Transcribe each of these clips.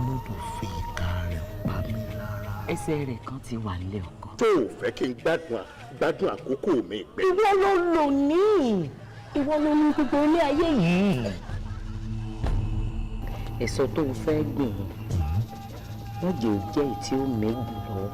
lódò fi ìka rẹ̀ pa mí lára. Ẹsẹ̀ rẹ̀ kan ti wà nílé ọkọ. Tó o fẹ́ kí n gbádùn àkókò mi pé. Ìwọ ló lò ní. Ìwọ ló ní gbogbo ilé ayé yìí. Èso tó o fẹ́ gbìn wọ́n jẹ́ ò jẹ́ ìtí ó méjì lọ́wọ́.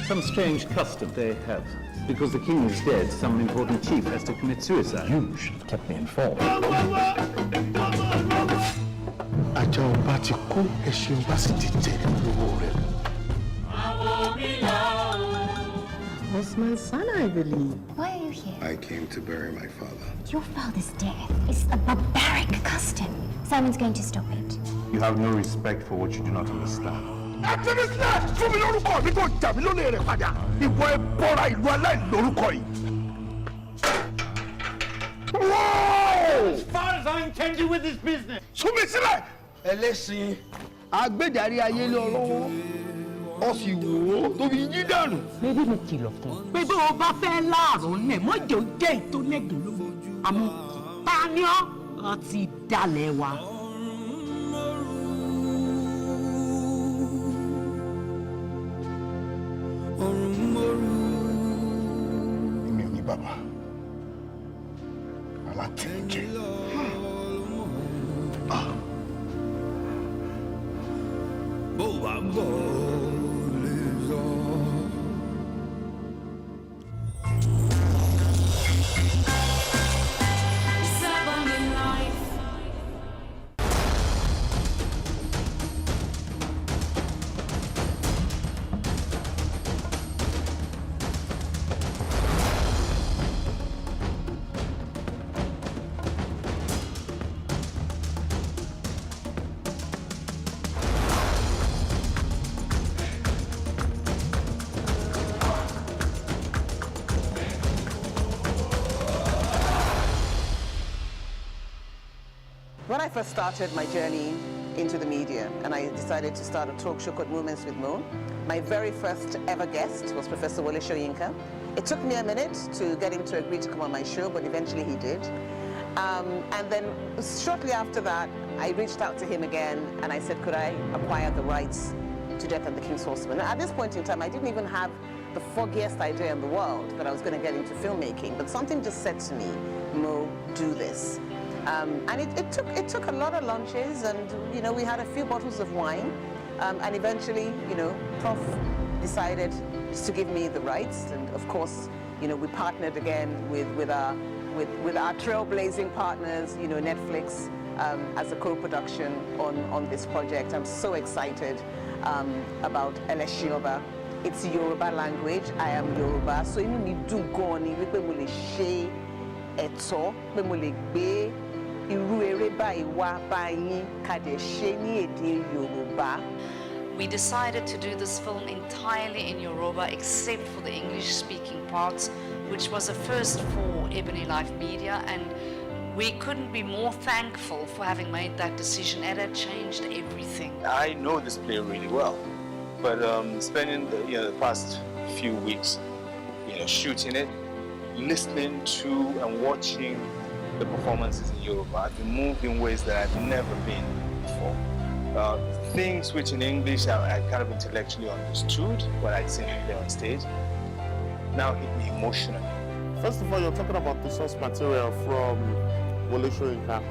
Some strange custom they have. Because the king is dead, some important chief has to commit suicide. You should have kept me informed. Ajá ọba ti kú, ẹṣin ọba sì ti jẹ lówó rẹ̀. Was my son, I believe. Why are you here? I came to bury my father. Your father's death is a barbaric custom. Simon's going to stop it. You have no respect for what you do not understand. Ẹ̀tẹ̀mísílẹ̀ fún mi lórúkọ mi tó jà mí lólè rẹ̀ padà. Ìwọ ẹ bọ́ra ìlú aláìlórúkọ yìí. As far as I intended with this business. Sún mi sílẹ̀. Ẹlẹ́sìn agbẹ́jàrí ayé lé ọlọ́wọ́ ọ sì wò ó tó fi yí dànù. Bébí mo kìlọ̀ fún ọ. Pé bó o bá fẹ́ láàrọ̀ lẹ̀ mọ́jọ́ jẹ́ ìtòlẹ́gùn lówó. Àmọ́ ta ni ọ́ ti dalẹ̀ wa. Èmi ò ní bàbá. Alátẹ̀jẹ̀. Bó bá bọ̀ lè sọ. When I first started my journey into the media and I decided to start a talk show called Moments with Mo, my very first ever guest was Professor Wole Soyinka. It took me a minute to get him to agree to come on my show, but eventually he did. And then shortly after that, I reached out to him again and I said, could I acquire the rights to Death and the King's Horseman? And at this point in time, I didn't even have the foggiest idea in the world that I was going to get into filmmaking, but something just said to me, Mo, do this. And it took a lot of lunches, and we had a few bottles of wine, and eventually Prof decided to give me the rights, and of course we partnered again with our trailblazing partners, Netflix, as a co-production on this project. I'm so excited about Eleshioba. It's Yoruba language. I am Yoruba, so inú mi dùn gan ni wípé mo lè ṣe ẹ̀tọ́ pé mo lè gbé irú eré báyìí wá báyìí ká dẹ̀ ṣe ní èdè Yorùbá. We decided to do this film entirely in Yoruba except for the English-speaking parts, which was a first for Ebony Life Media, and we couldn't be more thankful for having made that decision. It had changed everything. I know this play really well, but spending the past few weeks, shooting it, listening to and watching the performances in Yoruba, I've been moved in ways that I've never been before. Things which in English I kind of intellectually understood when I'd seen it there on stage, now hit me emotionally. First of all, you're talking about the source material from Wole Soyinka,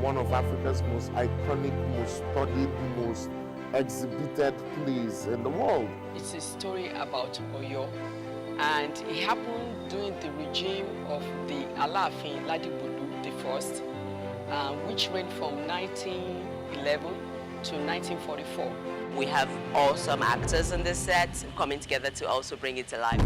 one of Africa's most iconic, most studied, most exhibited plays in the world. It's a story about Oyo, and it happened during the regime of the Alaafin Ladigbolu I, which ran from 1911 to 1944. We have awesome actors in this set coming together to also bring it to life.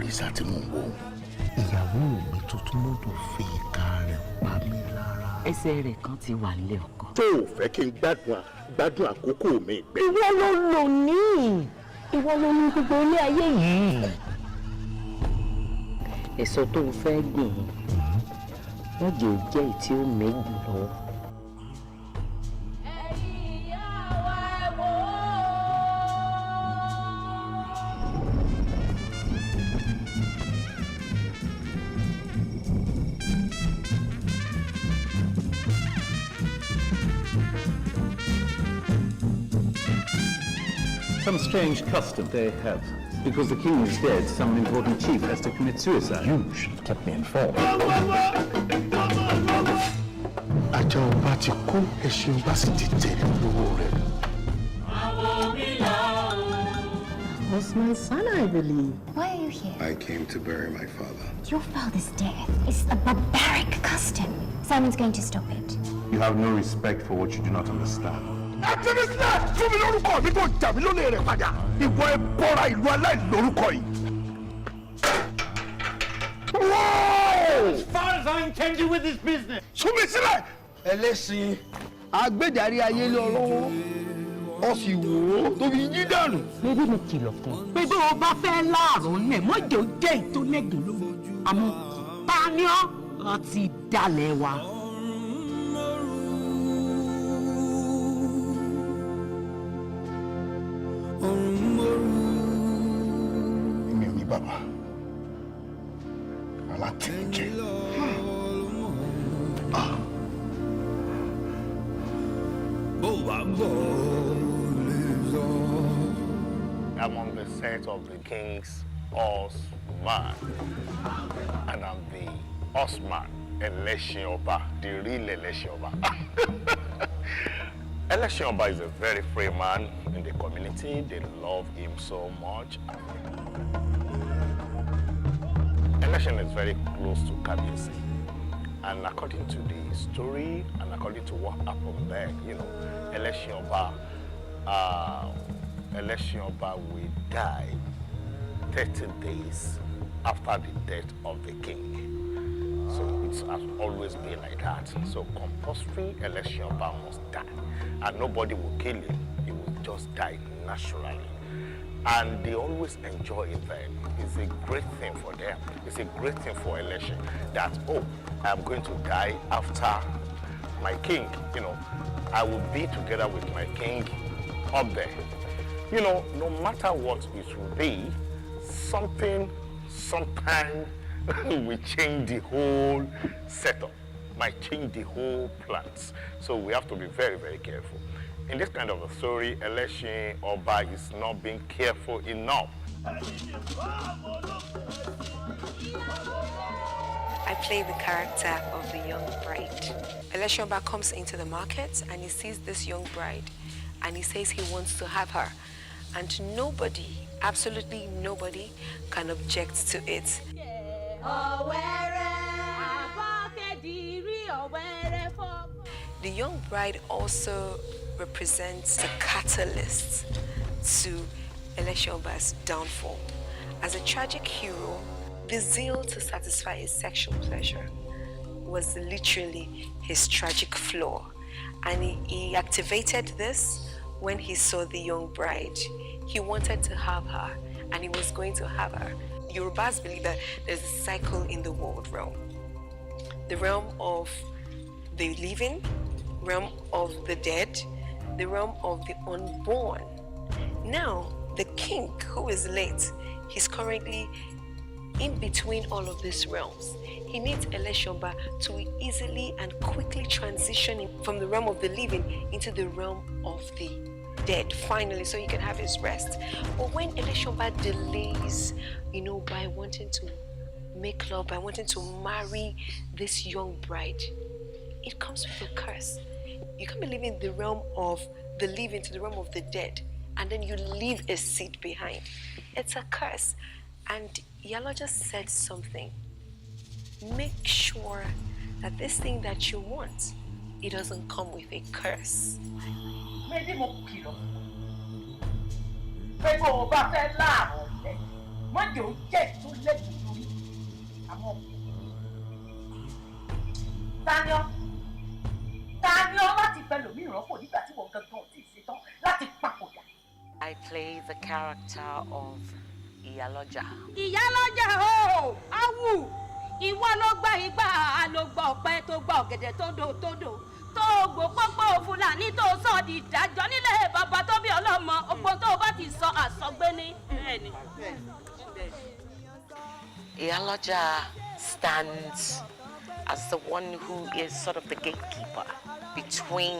Lisa tí mò ń wò. Ìyàwó mi tuntun lọ́dún fi ìka rẹ̀ pa mí lára. Ẹsẹ̀ rẹ̀ kan ti wà nílé ọkọ. Tó o fẹ́ kí n gbádùn àkókò mi gbé. Ìwọ ló lò ní. Ìwọ ló ní gbogbo ilé ayé yìí. Èso tó o fẹ́ gbìn wọ́n jẹ́ ìtí ó méjì lọ́wọ́. Some strange custom they have. Because the king is dead, some important chief has to commit suicide. You should have kept me informed. Ajá ọba ti kú, ẹṣin ọba sì ti tẹ̀lé lówó rẹ̀. Was my son, I believe. Why are you here? I came to bury my father. Your father's death is a barbaric custom. Simon's going to stop it. You have no respect for what you do not understand. Ẹ̀tẹ̀mísílẹ̀ fún mi lórúkọ mi tó jà mí lólè rẹ̀ padà. Ìwọ ẹ bọ́ra ìlú aláìlórúkọ yìí. As far as I intend you with this business. Sún mi sílẹ̀. Ẹlẹ́sìn agbẹ́dàrí ayé lé ọ lọ́wọ́. Ó sì wò ó tó fi yí dànù. Bébí mi kìlọ̀ fún un. Pé bí o bá fẹ́ láàrọ̀ nẹ̀ mọ́jọ́ jẹ́ ìtòlẹ́gùn lóhùn. Àmọ́ ta ni ọ́ láti dalẹ̀ wa? Mi ò ní bàbá. Alátẹ̀jẹ̀. I'm on the set of the King's Horseman, and I'm the horseman, Election Oba, the real Election Oba. Election Oba is a very free man in the community. They love him so much. Election is very close to Kabiyesi. And according to the story and according to what happened there, you know, Election Oba will die 30 days after the death of the king. So it has always been like that. So compulsory Election Oba must die. And nobody will kill him. He will just die naturally. And they always enjoy it then. It's a great thing for them. It's a great thing for election that, oh, I'm going to die after my king. You know, I will be together with my king up there. You know, no matter what it will be, sometime will change the whole setup, might change the whole plans. So we have to be very, very careful. In this kind of a story, Election Oba is not being careful enough. I play the character of the young bride. Election Oba comes into the market and he sees this young bride and he says he wants to have her. And nobody, absolutely nobody, can object to it. The young bride also represents the catalyst to Election Oba's downfall. As a tragic hero, the zeal to satisfy his sexual pleasure was literally his tragic flaw. And he activated this when he saw the young bride. He wanted to have her, and he was going to have her. Yorubas believe that there's a cycle in the world realm. The realm of the living, realm of the dead, the realm of the unborn. Now, the king, who is late, he's currently in between all of these realms. He needs Election Oba to easily and quickly transition from the realm of the living into the realm of the dead, finally, so he can have his rest. But when Election Oba delays, you know, by wanting to make love, by wanting to marry this young bride, it comes with a curse. You can't be living the realm of the living to the realm of the dead, and then you leave a seed behind. It's a curse. And Yalo just said something. Make sure that this thing that you want, it doesn't come with a curse. mọ́jọ́ jẹ́ tó lẹ́yìn lórí àwọn Taniọ́ láti fẹ́ lòmíràn kò nígbà tí wọ́n gangan ò tí ì ṣetán láti papòdà. I play the character of Iyaloja. Iyaloja o, awu, ìwọ ló gba ìgbà ló gba ọ̀pẹ tó gba ọ̀gẹ̀dẹ̀ tó dò tó gbò pọ́pọ́ Fúlàní tó sọ di ìdájọ́ nílé bàbá tó bí ọlọ́mọ ọgbọ́n tó bá ti sọ àsọgbé ní. Iyaloja stands as the one who is sort of the gatekeeper between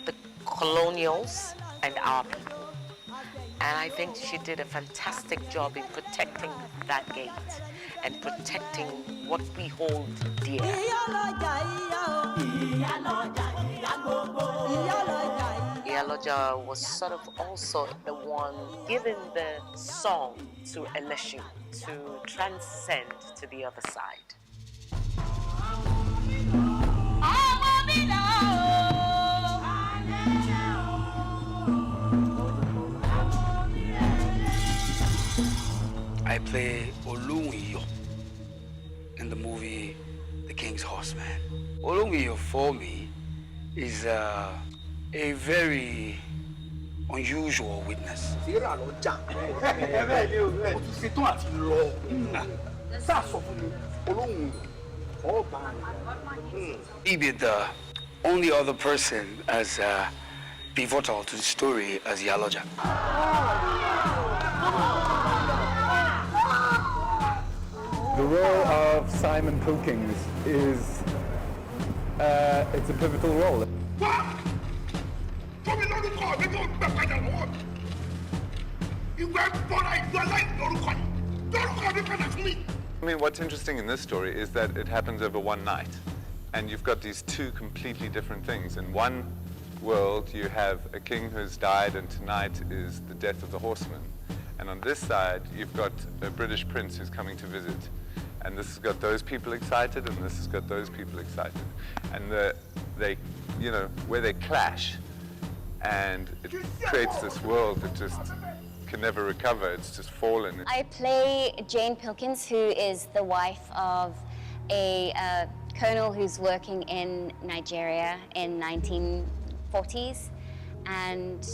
the colonials and our people. And I think she did a fantastic job in protecting that gate and protecting what we hold dear. Iyaloja was sort of also the one giving the song to Eleshu to transcend to the other side. I play Olunwiyo in the movie The King's Horseman. Olunwiyo for me is a very unusual witness. Maybe the only other person as pivotal to the story as Iyaloja. The role of Simon Pilkings is, it's a pivotal role. I mean, what's interesting in this story is that it happens over one night, and you've got these two completely different things. In one world, you have a king who's died, and tonight is the death of the horseman. And on this side, you've got a British prince who's coming to visit. And this has got those people excited, and this has got those people excited. And they, you know, where they clash, and it creates this world that just can never recover. It's just fallen. I play Jane Pilkins, who is the wife of a colonel who's working in Nigeria in 1940s, and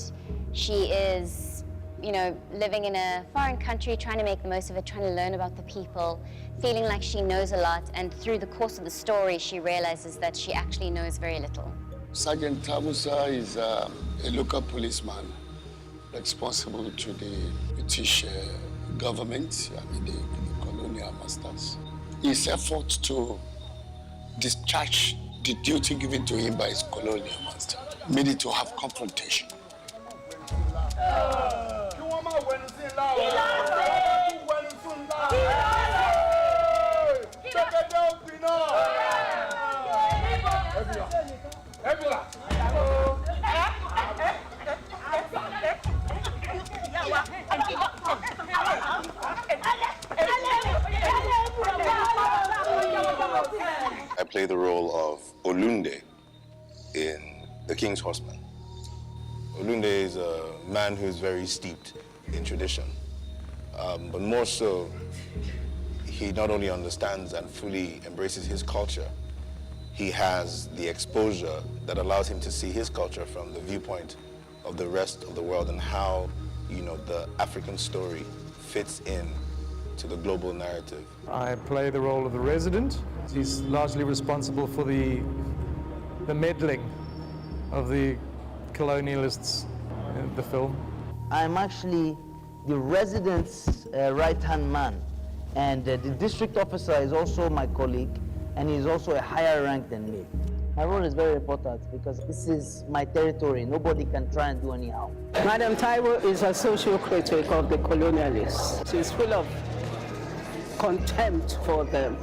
she is, you know, living in a foreign country, trying to make the most of it, trying to learn about the people, feeling like she knows a lot, and through the course of the story, she realizes that she actually knows very little. Sergeant Tabusa is a local policeman responsible to the British government, I mean the colonial masters. His effort to discharge the duty given to him by his colonial master made it to have confrontation. I play the role of Olunde in The King's Horseman. Olunde is a man who is very steeped in tradition, but more so, he not only understands and fully embraces his culture, he has the exposure that allows him to see his culture from the viewpoint of the rest of the world and how, you know, the African story fits in to the global narrative. I play the role of the resident. He's largely responsible for the meddling of the colonialists in the film. I'm actually the resident's right-hand man, and the district officer is also my colleague, and he's also a higher rank than me. My role is very important because this is my territory. Nobody can try and do anyhow. Madam Taiwo is a social critic of the colonialists. She's full of contempt for them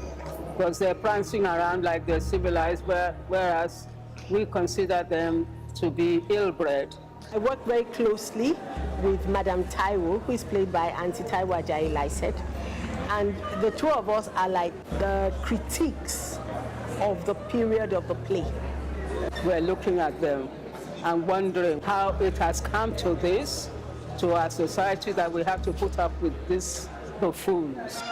because they're prancing around like they're civilized, whereas we consider them to be ill-bred. I work very closely with Madam Taiwo, who is played by Auntie Taiwo Ajayi Lycett, and the two of us are like the critiques of the period of the play. We're looking at them and wondering how it has come to this, to our society, that we have to put up with this buffoons.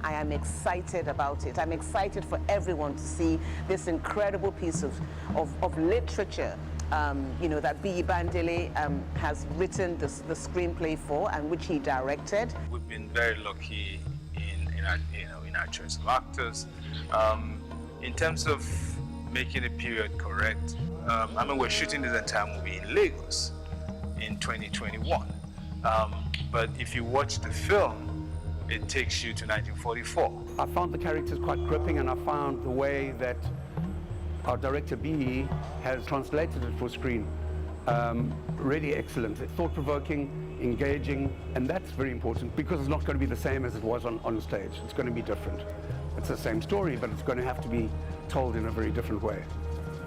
I am excited about it. I'm excited for everyone to see this incredible piece of literature, you know, that B. Bandele has written the screenplay for and which he directed. We've been very lucky in our choice of actors. In terms of making the period correct, I mean, we're shooting this entire movie in Lagos in 2021. But if you watch the film, it takes you to 1944. I found the characters quite gripping, and I found the way that our director B has translated it for screen really excellent. It's thought-provoking, engaging, and that's very important because it's not going to be the same as it was on stage. It's going to be different. It's the same story, but it's going to have to be told in a very different way.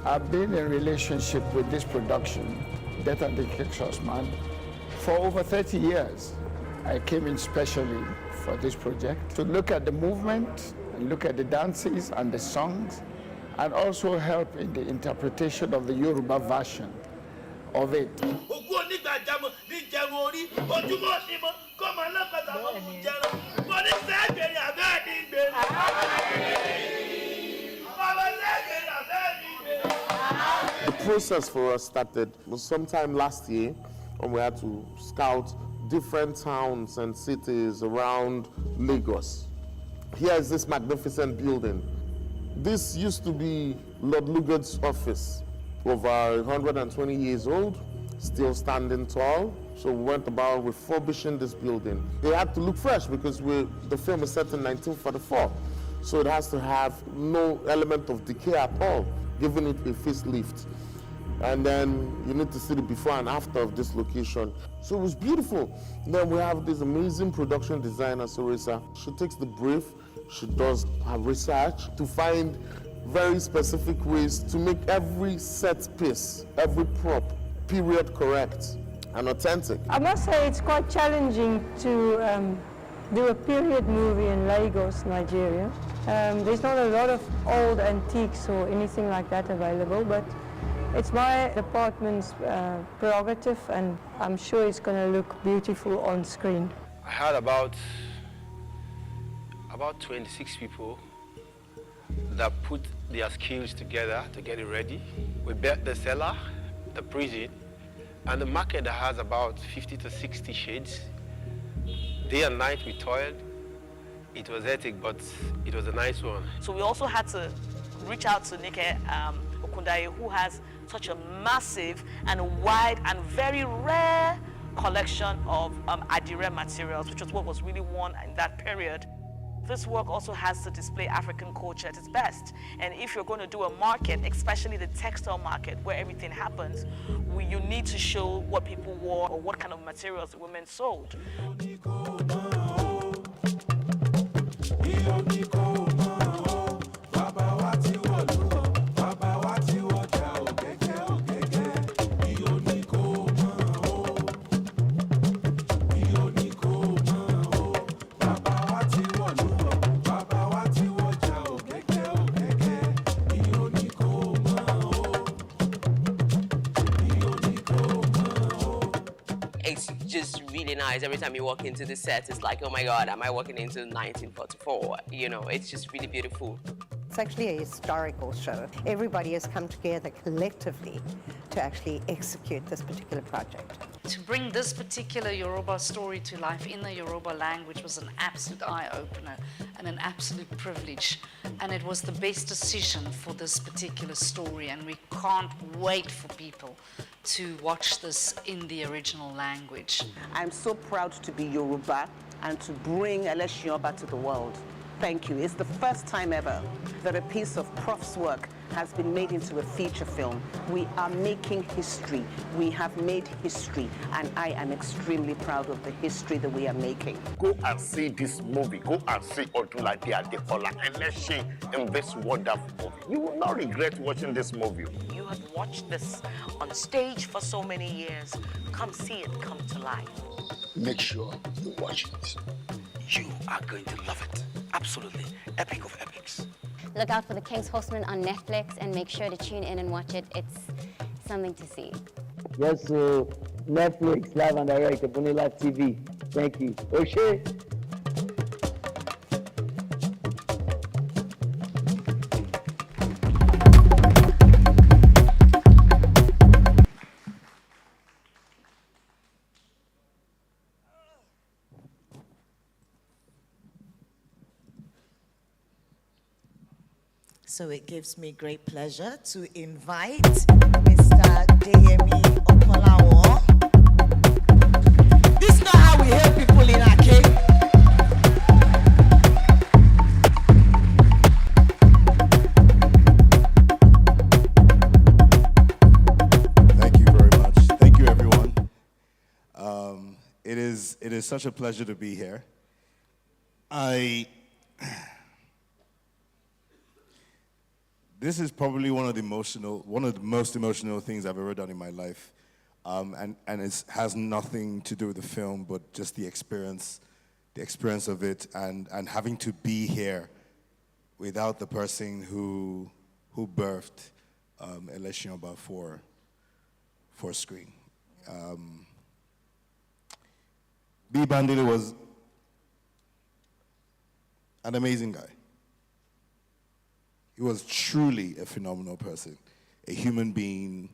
I've been in a relationship with this production, Death and the King's Horseman, for over 30 years. I came in specially for this project to look at the movement, and look at the dances and the songs, and also help in the interpretation of the Yoruba version of it. The process for us started sometime last year when we had to scout different towns and cities around Lagos. Here is this magnificent building. This used to be Lord Lugard's office, over 120 years old, still standing tall. So we went about refurbishing this building. It had to look fresh because the film is set in 1944. So it has to have no element of decay at all, giving it a facelift. And then you need to see the before and after of this location. So it was beautiful. Then we have this amazing production designer, Sorisa. She takes the brief, she does her research to find very specific ways to make every set piece, every prop, period correct and authentic. I must say it's quite challenging to do a period movie in Lagos, Nigeria. There's not a lot of old antiques or anything like that available, but it's my department's prerogative, and I'm sure it's going to look beautiful on screen. I had about 26 people that put their skills together to get it ready. We built the cellar, the prison, and the market that has about 50 to 60 shades. Day and night we toiled. It was hectic, but it was a nice one. So we also had to reach out to Ake Okundaye, who has such a massive and wide and very rare collection of Adire materials, which was what was really worn in that period. This work also has to display African culture at its best. And if you're going to do a market, especially the textile market where everything happens, you need to show what people wore or what kind of materials the women sold. It's just really nice. Every time you walk into the set, it's like, oh my God, am I walking into 1944? You know, it's just really beautiful. It's actually a historical show. Everybody has come together collectively to actually execute this particular project. To bring this particular Yoruba story to life in the Yoruba language was an absolute eye-opener and an absolute privilege. And it was the best decision for this particular story, and we can't wait for people to watch this in the original language. I'm so proud to be Yoruba and to bring Eleshioba to the world. Thank you. It's the first time ever that a piece of Prof's work has been made into a feature film. We are making history. We have made history, and I am extremely proud of the history that we are making. Go and see this movie. Go and see Odunlade Adekola Eleshi in this wonderful movie. You will not regret watching this movie. You have watched this on stage for so many years. Come see it come to life. Make sure you watch it. You are going to love it. Absolutely. Epic of epics. look out for The King's Horseman on Netflix and make sure to tune in and watch it. It's something to see. Yes, so Netflix, live and direct, Ebony Live TV. Thank you. O'Shea. So it gives me great pleasure to invite Mr. Deyemi Okolawo. This is not how we hail people in Ake. Thank you very much. Thank you, everyone. It is such a pleasure to be here. This is probably one of the most emotional things I've ever done in my life, and it has nothing to do with the film, but just the experience of it, and having to be here without the person who birthed Eleshionba for screen. B. Bandele was an amazing guy. He was truly a phenomenal person, a human being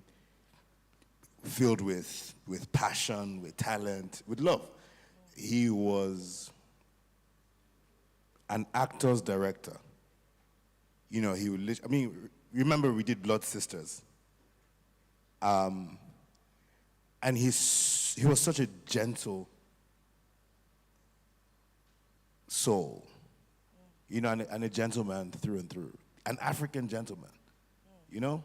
filled with passion, with talent, with love. He was an actor's director. You know, he would, remember we did Blood Sisters. And he was such a gentle soul, you know, and a gentleman through and through. An African gentleman, you know?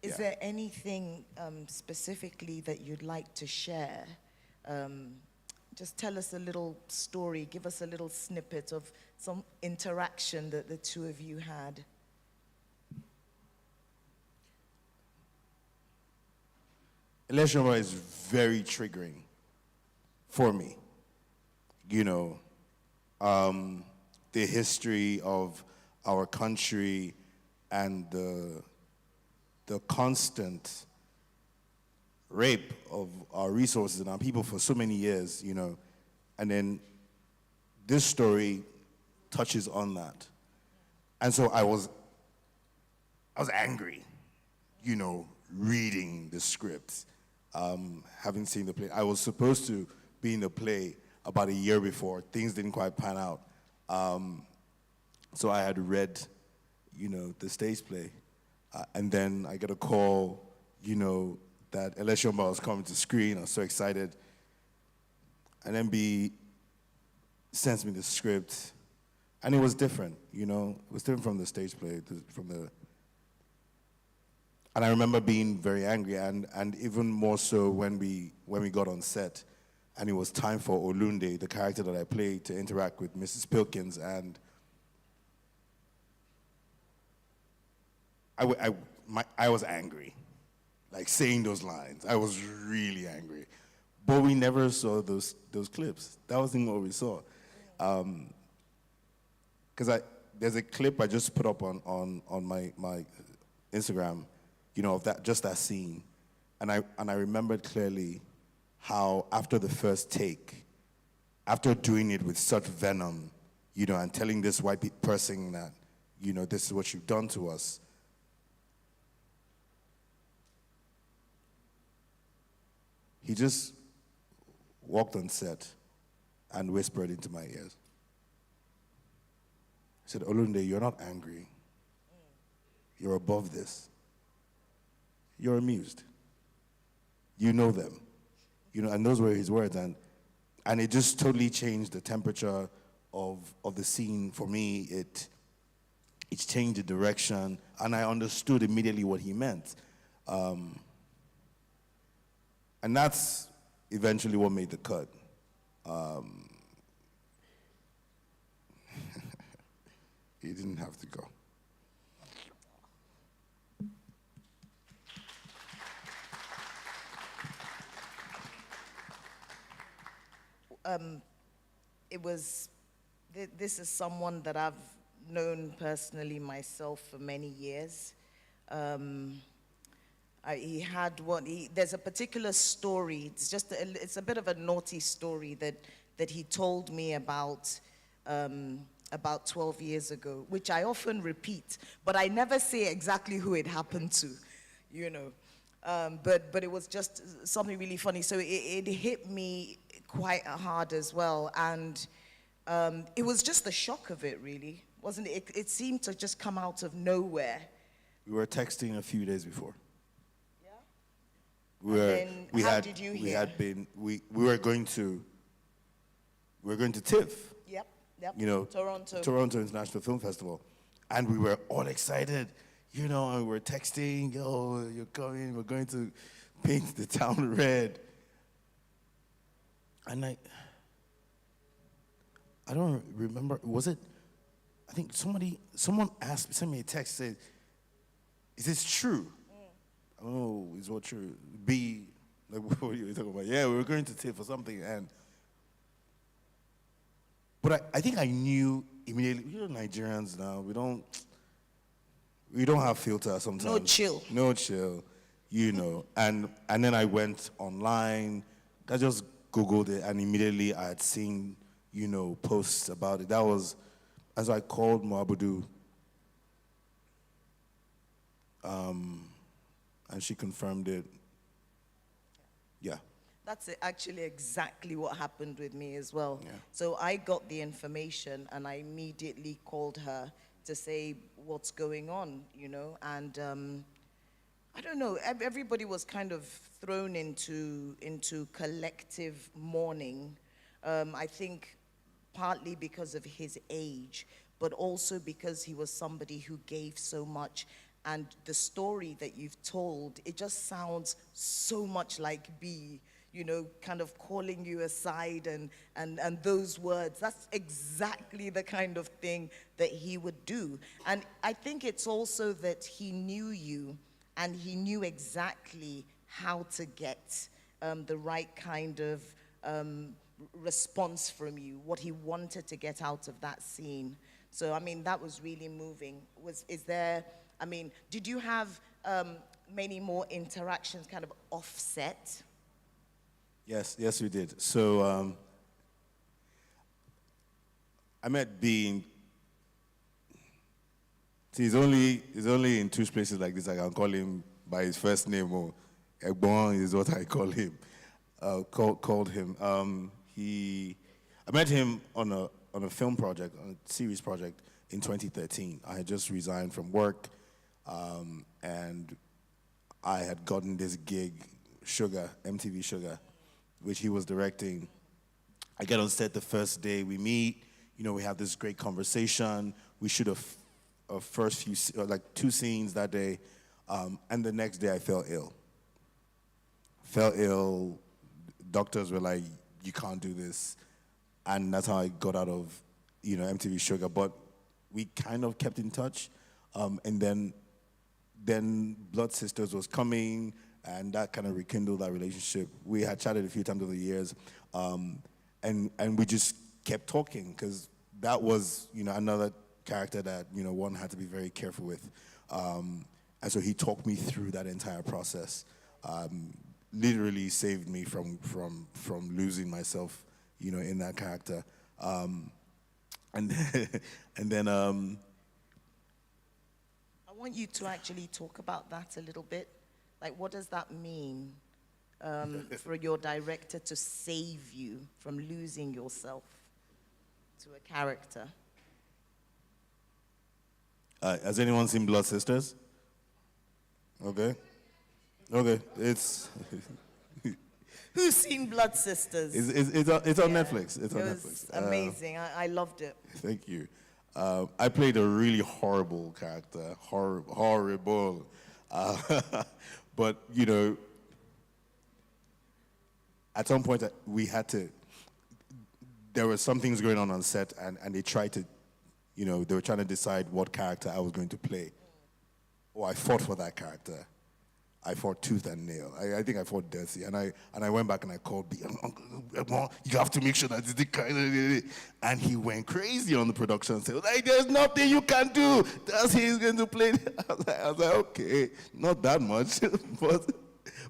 Is there anything specifically that you'd like to share? Just tell us a little story, give us a little snippet of some interaction that the two of you had. Eleshionba is very triggering for me, you know. The history of our country and the constant rape of our resources and our people for so many years, you know, and then this story touches on that. And so I was angry, you know, reading the script, having seen the play. I was supposed to be in the play about a year before. Things didn't quite pan out. So I had read, you know, the stage play, and then I get a call, you know, that Eleshionba was coming to screen. I was so excited. And then B sends me the script, and it was different, you know. It was different from the stage play, and I remember being very angry, and even more so when we got on set, and it was time for Olunde, the character that I played, to interact with Mrs. Pilkins, and I was angry, like saying those lines. I was really angry, but we never saw those clips. That wasn't what we saw, because there's a clip I just put up on my Instagram, you know, of that scene, and I remembered clearly how after the first take, after doing it with such venom, you know, and telling this white person that, you know, this is what you've done to us, he just walked on set and whispered into my ears. He said, Olunde, you're not angry. You're above this. You're amused. You know them. You know, and those were his words, and it just totally changed the temperature of the scene for me. It changed the direction, and I understood immediately what he meant. And that's eventually what made the cut. He didn't have to go. It was this is someone that I've known personally myself for many years. He had there's a particular story, it's a bit of a naughty story that he told me about 12 years ago, which I often repeat, but I never say exactly who it happened to, you know. But it was just something really funny. So it hit me quite hard as well. And it was just the shock of it, really, wasn't it? It seemed to just come out of nowhere. We were texting a few days before. Yeah? We did you hear? We were going to TIFF. Yep. You know, Toronto International Film Festival. And we were all excited, you know, and we were texting, yo, you're coming, we're going to paint the town red. And I don't remember, was it, I think someone sent me a text, said, is this true? Oh, is what true? B, like, what are you talking about? Yeah, we were going to TIFF or something, but I think I knew immediately. You know, Nigerians now, we don't have filter sometimes. No chill, you know. And then I went online. I just Googled it, and immediately I had seen, you know, posts about it. That was, as I called Moabudu, and she confirmed it. Yeah. That's actually exactly what happened with me as well. Yeah. So I got the information and I immediately called her to say what's going on, you know, and I don't know, everybody was kind of thrown into collective mourning. I think partly because of his age, but also because he was somebody who gave so much. And the story that you've told, it just sounds so much like B, you know, kind of calling you aside and those words. That's exactly the kind of thing that he would do. And I think it's also that he knew you and he knew exactly how to get the right kind of response from you, what he wanted to get out of that scene. So, I mean, that was really moving. Did you have many more interactions kind of offset? Yes, we did. So I met B. See, he's only in two places like this. I can call him by his first name, or Egbon is what I call him. Called him. I met him on a film project, on a series project in 2013. I had just resigned from work, and I had gotten this gig, MTV Sugar, which he was directing. I get on set the first day, we meet, you know, we have this great conversation. We shoot a first few, like 2 scenes that day, and the next day I fell ill. Doctors were like, you can't do this. And that's how I got out of, you know, MTV Sugar. But we kind of kept in touch. And then Blood Sisters was coming, and that kind of rekindled that relationship. We had chatted a few times over the years, and we just kept talking, because that was, you know, another character that, you know, one had to be very careful with. And so he talked me through that entire process. Literally saved me from losing myself, you know, in that character. And then I want you to actually talk about that a little bit. Like, what does that mean for your director to save you from losing yourself to a character? Has anyone seen Blood Sisters? Okay, it's... Who's seen Blood Sisters? It's on Netflix. It's on Netflix. It was amazing. I loved it. Thank you. I played a really horrible character, horrible. But, you know, at some point there were some things going on set, and they tried to, you know, they were trying to decide what character I was going to play. Or I fought for that character. I fought tooth and nail. I think I fought Desi, and I went back and I called B. Uncle, you have to make sure that it's the kind of, and he went crazy on the production and said, like, there's nothing you can do. Desi is going to play. I was like, okay, not that much,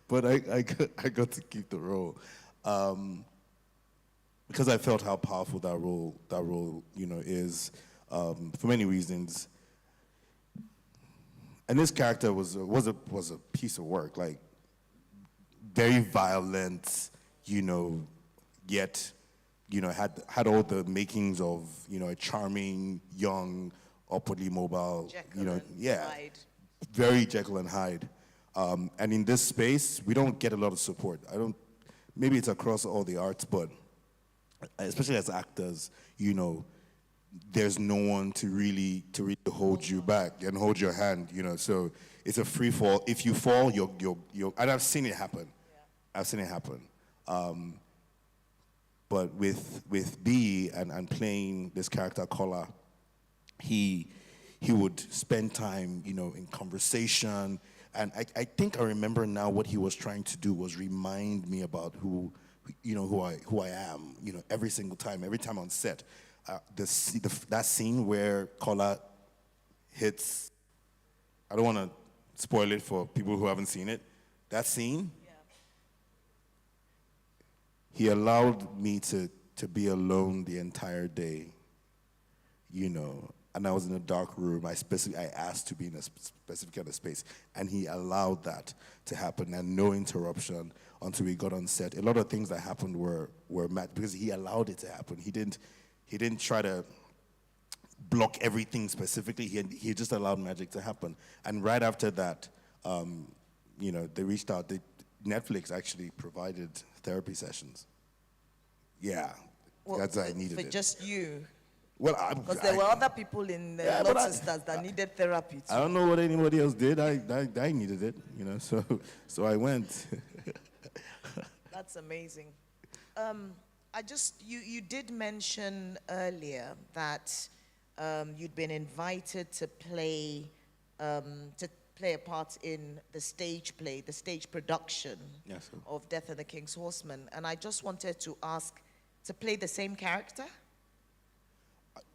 but I got to keep the role. Because I felt how powerful that role, is, for many reasons. And this character was a piece of work, like very violent, yet, had all the makings of, a charming, young, upwardly mobile, Hyde. Very Jekyll and Hyde. And in this space, we don't get a lot of support. Maybe it's across all the arts, but especially as actors, there's no one to really hold you back and hold your hand, so it's a free fall. If you fall, you're and I've seen it happen. Yeah. I've seen it happen. But with B and playing this character, Kola, he would spend time, in conversation, and I think I remember now what he was trying to do was remind me about who I am, every single time on set. That scene where Kola hits, I don't want to spoil it for people who haven't seen it. That scene, he allowed me to be alone the entire day, and I was in a dark room. I asked to be in a specific kind of space, and he allowed that to happen, and no interruption until we got on set. A lot of things that happened were mad because he allowed it to happen. He didn't try to block everything specifically. He just allowed magic to happen. And right after that, they reached out. Netflix actually provided therapy sessions. Yeah, that's I needed for it. Just you. Well, because there were other people in Love Sisters that needed therapy too. I don't know what anybody else did. I needed it, so I went. That's amazing. You did mention earlier that you'd been invited to play a part in the stage play, the stage production of Death of the King's Horseman, and I just wanted to ask, to play the same character?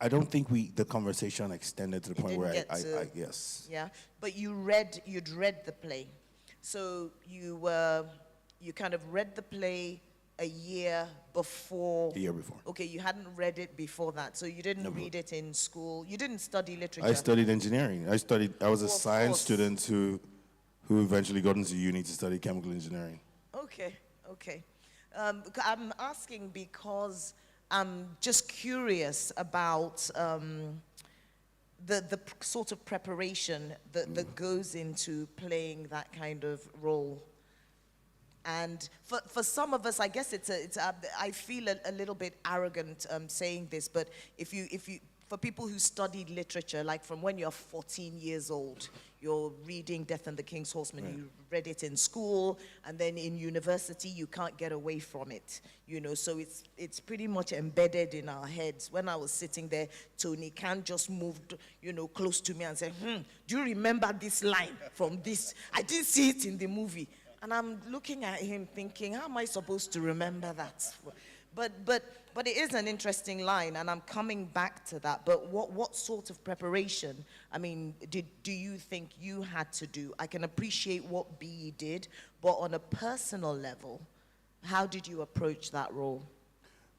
I don't think the conversation extended to the point where I yes. Yeah, but you'd read the play, so you kind of read the play a year before. The year before. Okay, you hadn't read it before that, so you didn't read it in school. You didn't study literature. I studied engineering. I was a science student who eventually got into uni to study chemical engineering. Okay. I'm asking because I'm just curious about the sort of preparation that goes into playing that kind of role. And for some of us, I guess I feel a little bit arrogant saying this, but if you for people who studied literature, like from when you're 14 years old, you're reading Death and the King's Horseman, you read it in school, and then in university, you can't get away from it, so it's pretty much embedded in our heads. When I was sitting there, Tony Khan just moved, close to me and said, do you remember this line from this? I didn't see it in the movie. And I'm looking at him thinking, how am I supposed to remember that? But it is an interesting line, and I'm coming back to that. But what sort of preparation, do you think you had to do? I can appreciate what B did, but on a personal level, how did you approach that role?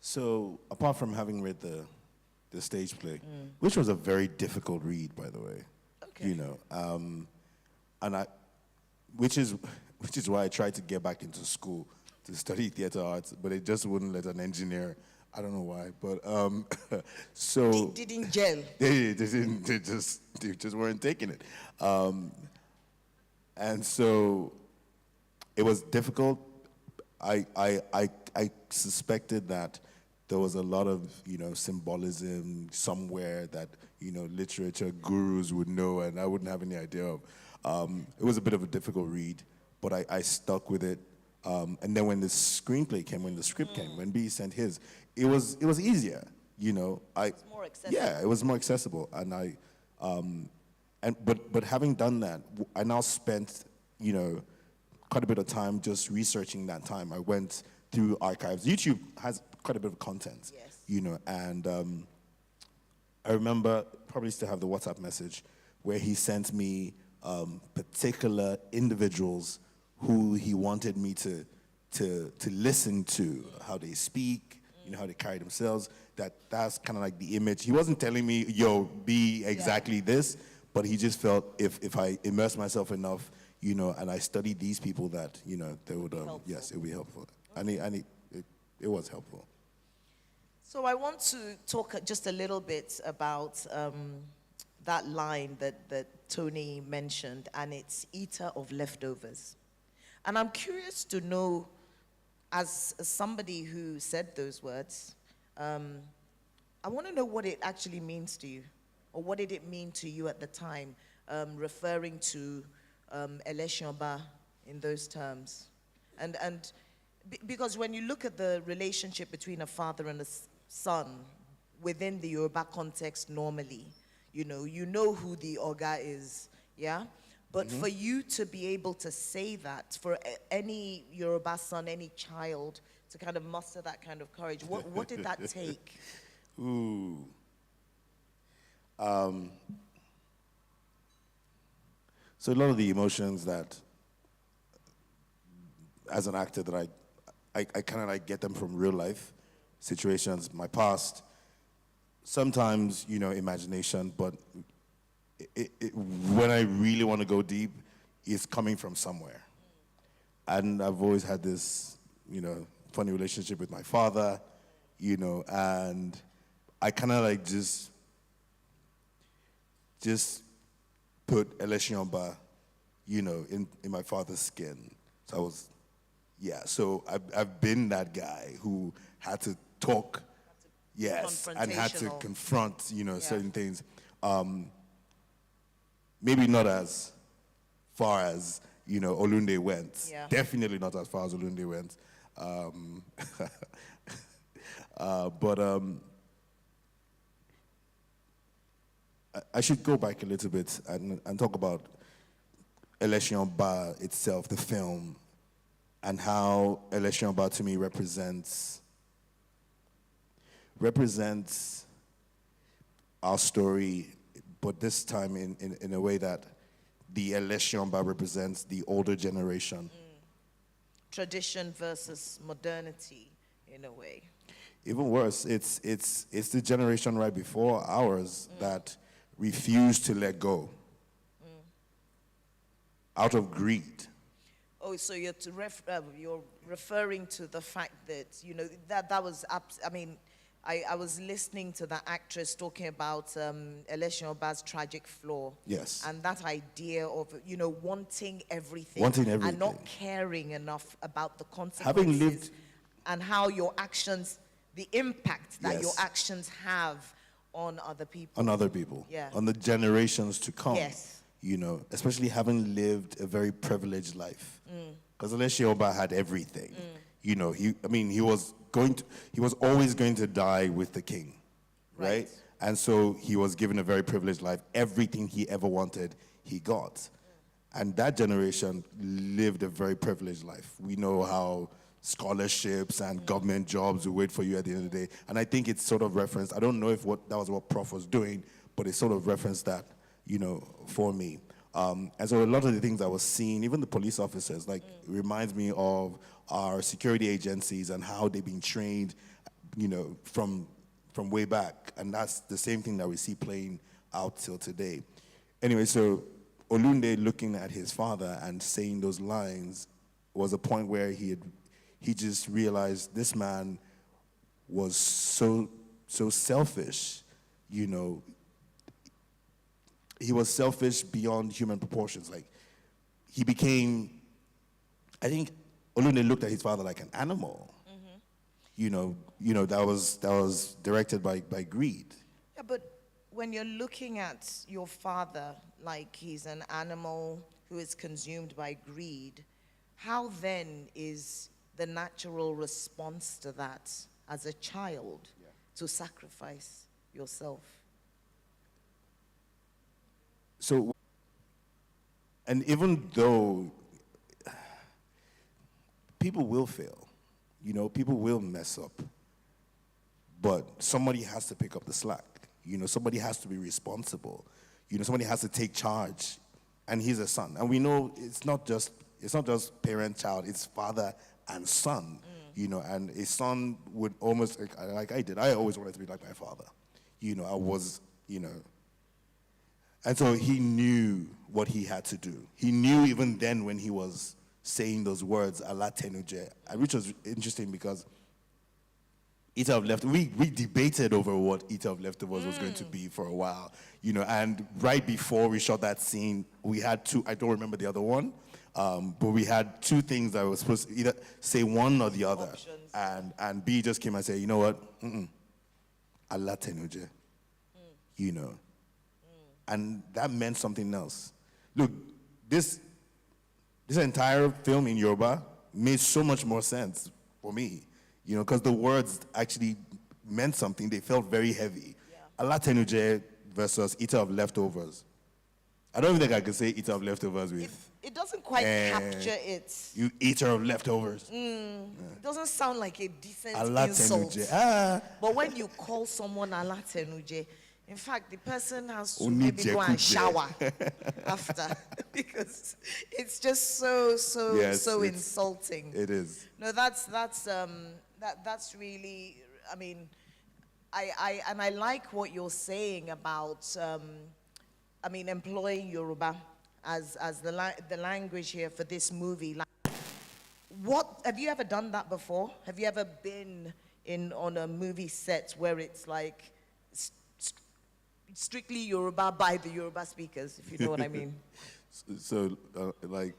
So, apart from having read the stage play, which was a very difficult read, by the way, which is why I tried to get back into school to study theater arts, but it just wouldn't let an engineer. I don't know why, but so didn't gel. They just weren't taking it, and so it was difficult. I suspected that there was a lot of symbolism somewhere that literature gurus would know, and I wouldn't have any idea of. It was a bit of a difficult read, but I stuck with it. And then when the screenplay came, when the script came, when B sent his, it was easier, It's more accessible. Yeah, it was more accessible, and but having done that, I now spent quite a bit of time just researching that time. I went through archives. YouTube has quite a bit of content, you know, and I remember, probably still have the WhatsApp message, where he sent me particular individuals who he wanted me to listen to, how they speak, you know, how they carry themselves. That's kind of like the image. He wasn't telling me, yo, be exactly this, but he just felt if I immerse myself enough, you know, and I studied these people, that, you know, they would, yes, it would be helpful. It was helpful. So I want to talk just a little bit about that line that Tony mentioned, and it's eater of leftovers. And I'm curious to know, as somebody who said those words, I want to know what it actually means to you, or what did it mean to you at the time, referring to Eleshionba in those terms. And because when you look at the relationship between a father and a son within the Yoruba context normally, you know who the Oga is, yeah? But for you to be able to say that, for any Yoruba son, any child, to kind of muster that kind of courage, what did that take? Ooh. So a lot of the emotions that, as an actor, that I kind of like get them from real life situations, my past, sometimes, you know, imagination, but when I really want to go deep, it's coming from somewhere. And I've always had this, you know, funny relationship with my father, you know, and I kind of like just put Eleshionba, you know, in my father's skin. So I was, so I've been that guy who had to talk, and had to confront, you know, certain things. Maybe not as far as, you know, Olunde went. Yeah. Definitely not as far as Olunde went. But I should go back a little bit and talk about Eleshionba itself, the film, and how Eleshionba to me represents our story, but this time in a way that the Eleshionba represents the older generation. Tradition versus modernity, in a way. Even worse, it's the generation right before ours that refused to let go out of greed. Oh, so you're referring to the fact that, you know, that was, I mean, I was listening to the actress talking about Eleshionba's tragic flaw. Yes. And that idea of, you know, wanting everything. And not caring enough about the consequences. Having lived. And how your actions, the impact that your actions have on other people. On other people. Yeah. On the generations to come. Yes. You know, especially having lived a very privileged life. Because Eleshionba had everything. You know, he was always going to die with the king, right? And so he was given a very privileged life. Everything he ever wanted, he got. And that generation lived a very privileged life. We know how scholarships and government jobs will wait for you at the end of the day. And I think it's sort of referenced, I don't know if that was what Prof was doing, but it sort of referenced that, you know, for me. And so a lot of the things I was seeing, even the police officers, like, it reminds me of our security agencies and how they've been trained, you know, from way back. And that's the same thing that we see playing out till today. Anyway, so Olunde looking at his father and saying those lines was a point where he just realized this man was so selfish, you know. He was selfish beyond human proportions. Like, he became, I think Olunde looked at his father like an animal. You know, that was directed by greed. Yeah, but when you're looking at your father like he's an animal who is consumed by greed, how then is the natural response to that as a child to sacrifice yourself? So, and even though people will fail. You know, people will mess up. But somebody has to pick up the slack. You know, somebody has to be responsible. You know, somebody has to take charge. And he's a son. And we know it's not just parent-child, it's father and son. You know, and a son would almost, like I did, I always wanted to be like my father. You know, I was, you know. And so he knew what he had to do. He knew even then when he was saying those words, Allah Tenuje, which was interesting because Eater of Leftovers, we debated over what Eater of Leftovers was going to be for a while, you know, and right before we shot that scene, we had two, I don't remember the other one, but we had two things that were supposed to either say one or the other. And B just came and said, you know what, Allah Tenuje, you know. And that meant something else. Look, this entire film in Yoruba made so much more sense for me, you know, because the words actually meant something. They felt very heavy. Allah Tenuje versus Eater of Leftovers. I don't even think I could say Eater of Leftovers with... It doesn't quite capture it. You Eater of Leftovers. It doesn't sound like a decent Allah insult. Tenuje. But when you call someone Allah Tenuje, in fact, the person has to Only maybe go and shower after because it's just so insulting. It is. No, that's really. I mean, I like what you're saying about. I mean, employing Yoruba as the language here for this movie. What have you ever done that before? Have you ever been on a movie set where it's like strictly Yoruba by the Yoruba speakers, if you know what I mean? So, like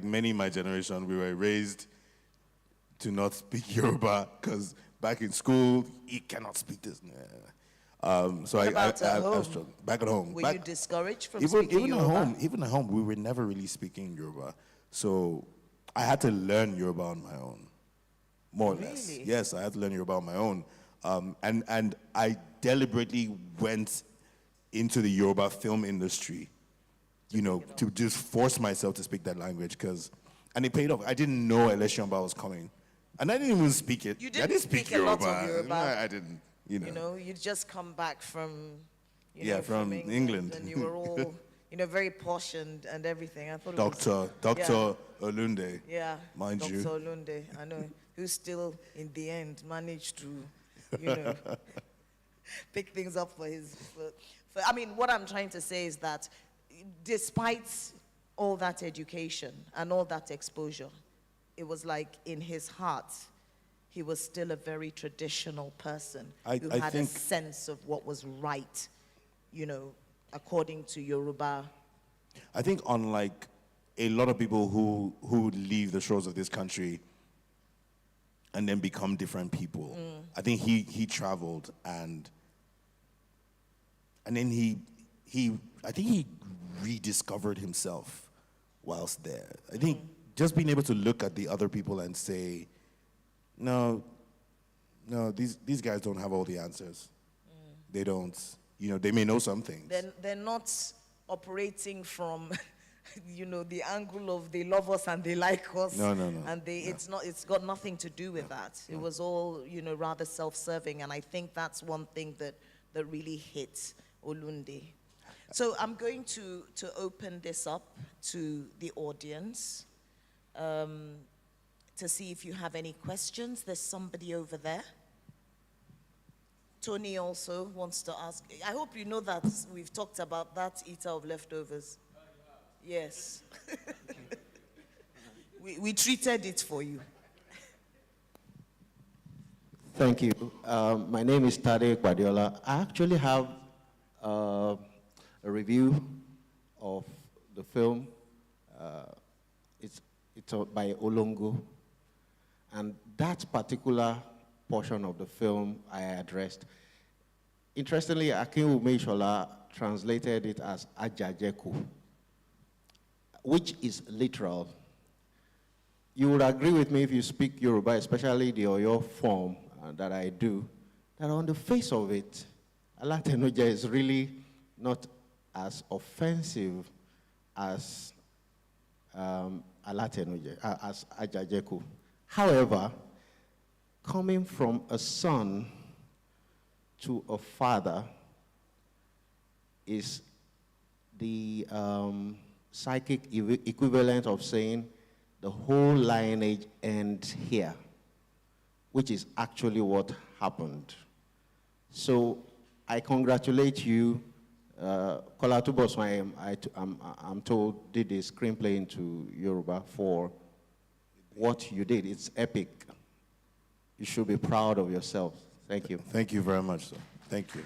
many in my generation, we were raised to not speak Yoruba because back in school, you cannot speak this. So What I about at home? struggled. Back at home. Were you discouraged from speaking Yoruba? Even at home, we were never really speaking Yoruba. So I had to learn Yoruba on my own, more or less. Really? Yes, I had to learn Yoruba on my own. And I deliberately went into the Yoruba film industry, you know, to just force myself to speak that language and it paid off. I didn't know Eleshionba was coming. And I didn't even speak it. You didn't I didn't speak Yoruba. a lot of Yoruba. I didn't, you know. You know, you'd just come back from, from England. And you were all, very posh and everything. I thought Dr. Olunde. Yeah, mind Dr. you. Olunde, I know, who still, in the end, managed to, pick things up for his... I mean, what I'm trying to say is that despite all that education and all that exposure, it was like in his heart, he was still a very traditional person who had a sense of what was right, according to Yoruba. I think unlike a lot of people who leave the shores of this country and then become different people, I think he traveled and then I think he rediscovered himself whilst there. I think just being able to look at the other people and say, no, these guys don't have all the answers. They don't. They may know some things. They're not operating from, the angle of they love us and they like us. No. And it's got nothing to do with that. It was all, rather self-serving. And I think that's one thing that really hits Olunde. So I'm going to open this up to the audience to see if you have any questions. There's somebody over there. Tony also wants to ask. I hope you know that we've talked about that eater of leftovers. Yes. we treated it for you. Thank you. My name is Tade Guardiola. I actually have a review of the film. It's by Olongo. And that particular portion of the film I addressed. Interestingly, Akin Umeshola translated it as Ajajeku, which is literal. You would agree with me if you speak Yoruba, especially the Oyo form that I do, that on the face of it, Alatenuja is really not as offensive as Alatenuje, as Ajajeku. However, coming from a son to a father is the psychic equivalent of saying the whole lineage ends here, which is actually what happened. So I congratulate you. Kola Tuboswai, I'm told, did a screenplay into Yoruba for what you did. It's epic. You should be proud of yourself. Thank you. Thank you very much, sir. Thank you.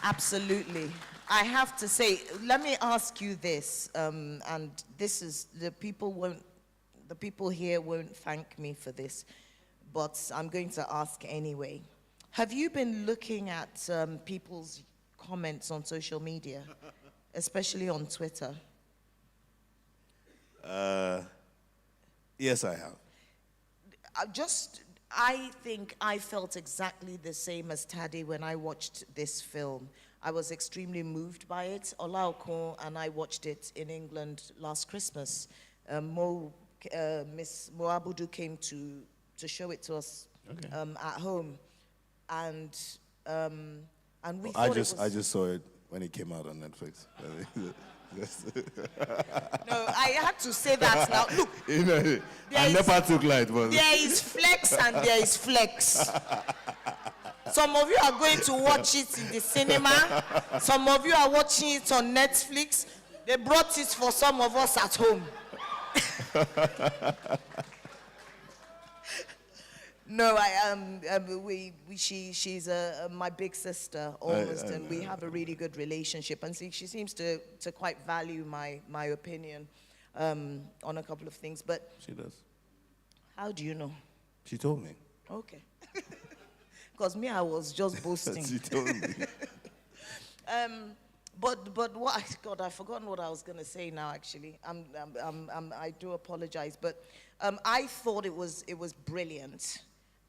Absolutely. I have to say, let me ask you this, and this is, the people here won't thank me for this, but I'm going to ask anyway. Have you been looking at people's comments on social media, especially on Twitter? Yes, I have. I think I felt exactly the same as Tade when I watched this film. I was extremely moved by it. Olaokun and I watched it in England last Christmas. Miss Moabudu came to show it to us at home, and we thought I just saw it when it came out on Netflix. No, I had to say that now. Look, you know, I never took light, but there is flex and there is flex. Some of you are going to watch it in the cinema. Some of you are watching it on Netflix. They brought it for some of us at home. No, she's my big sister almost, and we have a really good relationship. And she seems to quite value my opinion on a couple of things. But she does. How do you know? She told me. Okay. Because me, I was just boasting. She told me. But what? God, I've forgotten what I was going to say now. Actually, I do apologize. But I thought it was brilliant.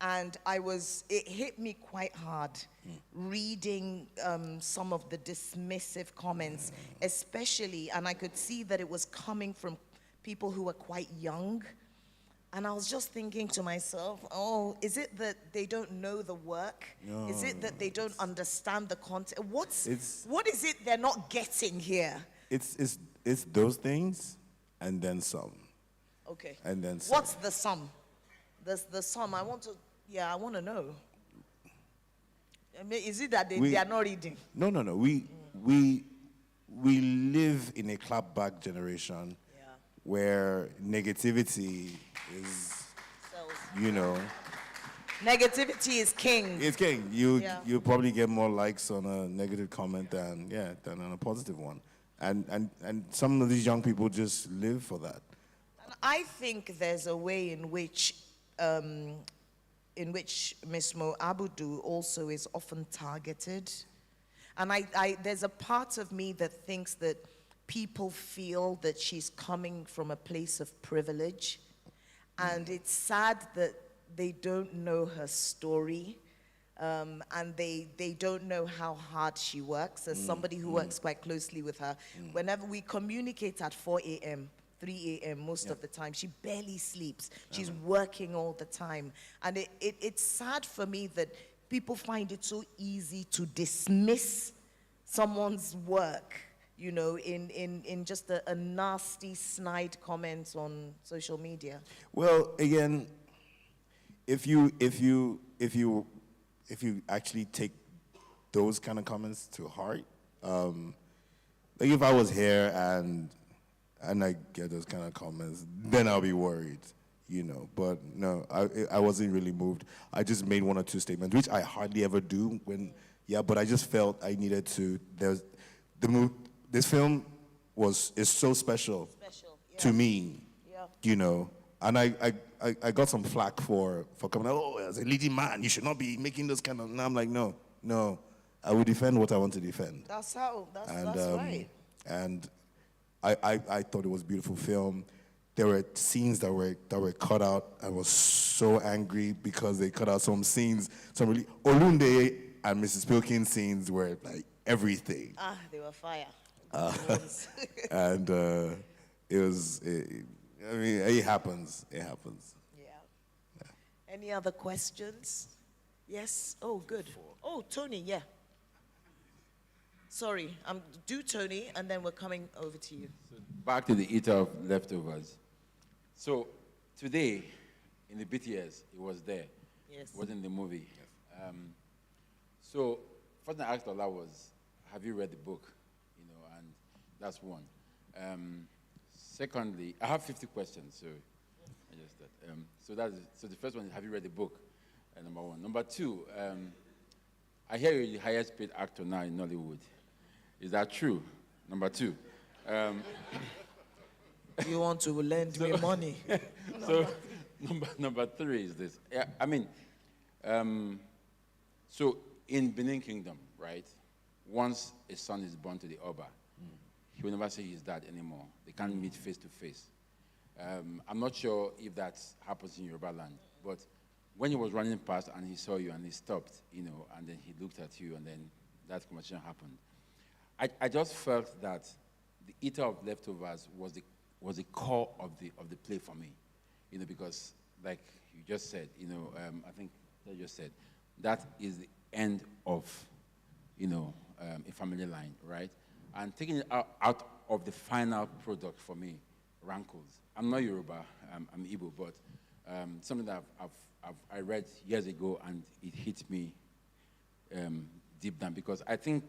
And it hit me quite hard reading some of the dismissive comments, especially, and I could see that it was coming from people who were quite young. And I was just thinking to myself, oh, is it that they don't know the work? No, is it that they don't understand the content? What is it they're not getting here? It's those things and then some. Okay. And then some. What's the sum? The sum. I want to know. I mean, is it that they are not reading? No. We live in a clapback generation where negativity is, you know. Negativity is king. It's king. You probably get more likes on a negative comment than on a positive one. And some of these young people just live for that. And I think there's a way in which Ms. Mo Abudu also is often targeted. And there's a part of me that thinks that people feel that she's coming from a place of privilege. And it's sad that they don't know her story. And they don't know how hard she works. As somebody who works quite closely with her, whenever we communicate at 4 a.m., 3 a.m. most of the time. She barely sleeps. She's working all the time. And it's sad for me that people find it so easy to dismiss someone's work, you know, in just a nasty, snide comment on social media. Well, again, if you actually take those kind of comments to heart, like if I was here and I get those kind of comments, then I'll be worried, you know. But no, I wasn't really moved. I just made one or two statements, which I hardly ever do but I just felt I needed to. This film is so special to me, you know. And I got some flack for coming out, oh, as a leading man, you should not be making those kind of, and I'm like, no, I will defend what I want to defend. That's right. And I thought it was a beautiful film. There were scenes that were cut out. I was so angry because they cut out some scenes, some really Olunde and Mrs. Pilkins scenes were like everything. They were fire. And I mean, it happens. It happens. Yeah. Any other questions? Yes? Oh, good. Oh, Tony, yeah. Sorry, do Tony, and then we're coming over to you. Back to the eater of leftovers. So today, in the BTS, it was there. Yes. It wasn't in the movie. So first thing I asked Ola was, have you read the book? You know, and that's one. Secondly, I have 50 questions, so I just that. So the first one is, have you read the book? Number one. Number two, I hear you're the highest paid actor now in Nollywood. Is that true? Number two. You want to lend me money? So number three is this. Yeah, I mean, so in Benin Kingdom, right, once a son is born to the Oba, he will never say his dad anymore. They can't meet face to face. I'm not sure if that happens in Yoruba land, but when he was running past and he saw you and he stopped, you know, and then he looked at you and then that conversation happened. I just felt that the eater of leftovers was the core of the play for me, you know, because like you just said, you know, I think you just said, that is the end of, you know, a family line, right? And taking it out of the final product for me rankles. I'm not Yoruba, I'm Igbo, but something that I read years ago and it hit me deep down, because I think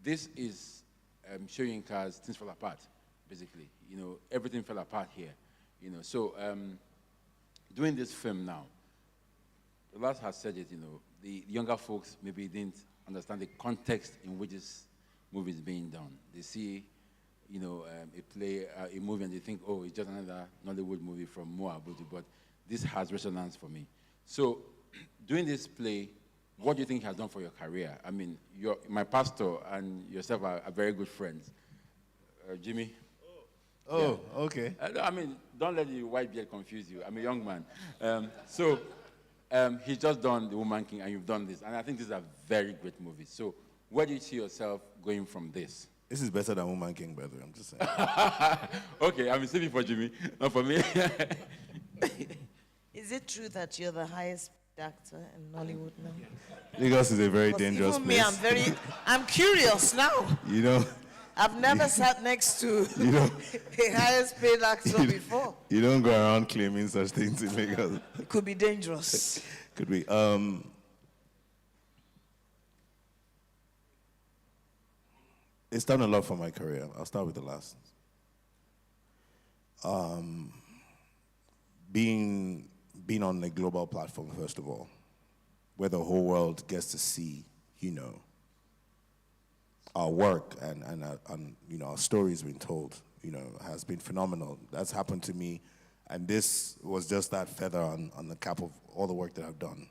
this is Shoyinka's Things Fall Apart, basically. You know, everything fell apart here, you know. So doing this film now, the last has said it, you know, the younger folks maybe didn't understand the context in which this movie is being done. They see, you know, a movie and they think, oh, it's just another Nollywood movie from Mo Abudu, but this has resonance for me. So doing this play, what do you think it has done for your career? I mean, my pastor and yourself are very good friends. Jimmy? Oh, yeah. Okay. I mean, don't let the white beard confuse you. I'm a young man. He's just done The Woman King and you've done this. And I think this is a very great movie. So where do you see yourself going from this? This is better than Woman King, brother. I'm just saying. Okay, I'm saving for Jimmy, not for me. Is it true that you're the highest actor in Nollywood now? Lagos is a very dangerous even place. Me, I'm curious now. You know, I've never sat next to a highest paid actor before. You don't go around claiming such things in Lagos. It could be dangerous. Could be. It's done a lot for my career. I'll start with the last. Being on a global platform, first of all, where the whole world gets to see, you know, our work and you know, our stories being told, you know, has been phenomenal. That's happened to me, and this was just that feather on the cap of all the work that I've done.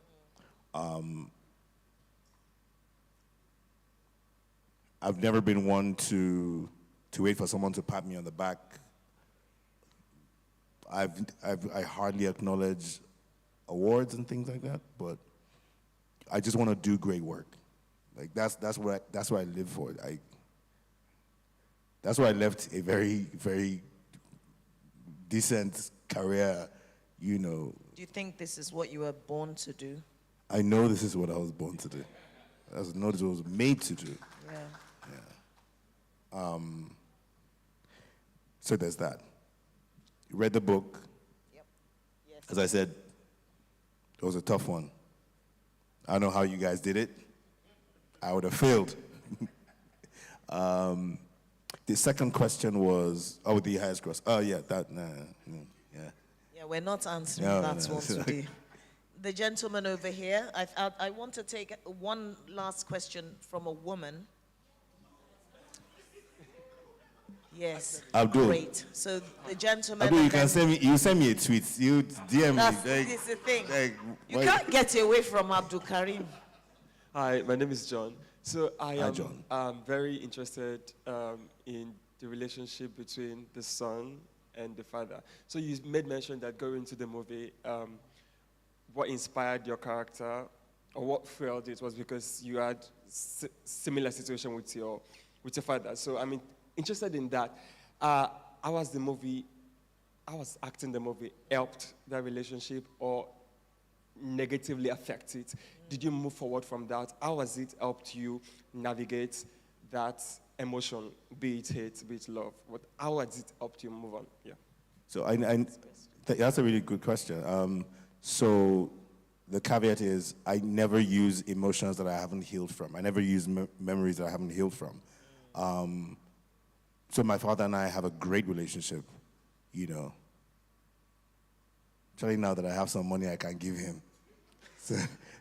I've never been one to wait for someone to pat me on the back. I hardly acknowledge awards and things like that, but I just want to do great work. Like that's what I live for. That's why I left a very, very decent career, you know. Do you think this is what you were born to do? I know this is what I was born to do. I know this was made to do. Yeah. So there's that. You read the book. Yep. Yes. As I said, it was a tough one. I don't know how you guys did it. I would have failed. The second question was, the highest gross. Oh, yeah, yeah. Yeah, we're not answering that one today. The gentleman over here, I want to take one last question from a woman. Yes. Abdul. Great. So the gentleman. Abdul, you send me a tweet. You DM me. That's the thing. You can't get away from Abdul Karim. Hi, my name is John. So I John. am very interested in the relationship between the son and the father. So you made mention that going into the movie, what inspired your character, or what fueled it, was because you had similar situation with your father. So I'm interested in that. how was the movie, how was acting the movie helped that relationship or negatively affect it? Did you move forward from that? How has it helped you navigate that emotion, be it hate, be it love? How has it helped you move on? Yeah. So that's a really good question. So the caveat is I never use emotions that I haven't healed from. I never use memories that I haven't healed from. So my father and I have a great relationship, you know. Especially now that I have some money I can give him. So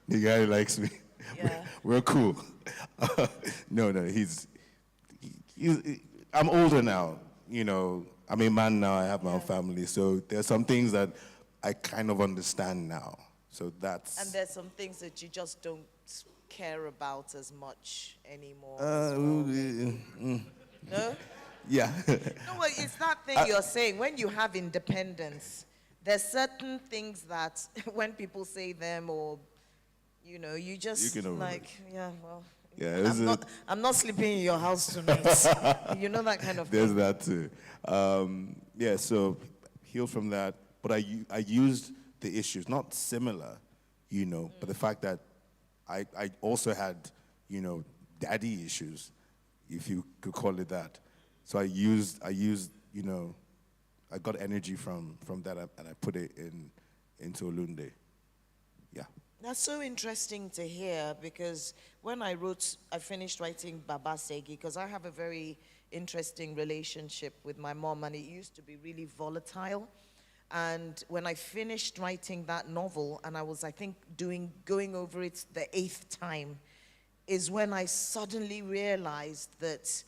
the guy likes me. Yeah. We're cool. No, I'm older now, you know. I'm a man now, I have my own family. So there's some things that I kind of understand now. So that's... And there's some things that you just don't care about as much anymore. No? Yeah. No, well, it's that thing you're saying. When you have independence, there's certain things that when people say them or, you know, you just like, yeah, well, yeah, I'm not sleeping in your house tonight. You know, that kind of thing. There's that too. Yeah, so healed from that. But I used the issues, not similar, you know, but the fact that I also had, you know, daddy issues, if you could call it that. So I used, you know, I got energy from that and I put it into Olunde. Yeah. That's so interesting to hear because when I finished writing Baba Segi, because I have a very interesting relationship with my mom and it used to be really volatile. And when I finished writing that novel and I was, I think, going over it the 8th time, is when I suddenly realized that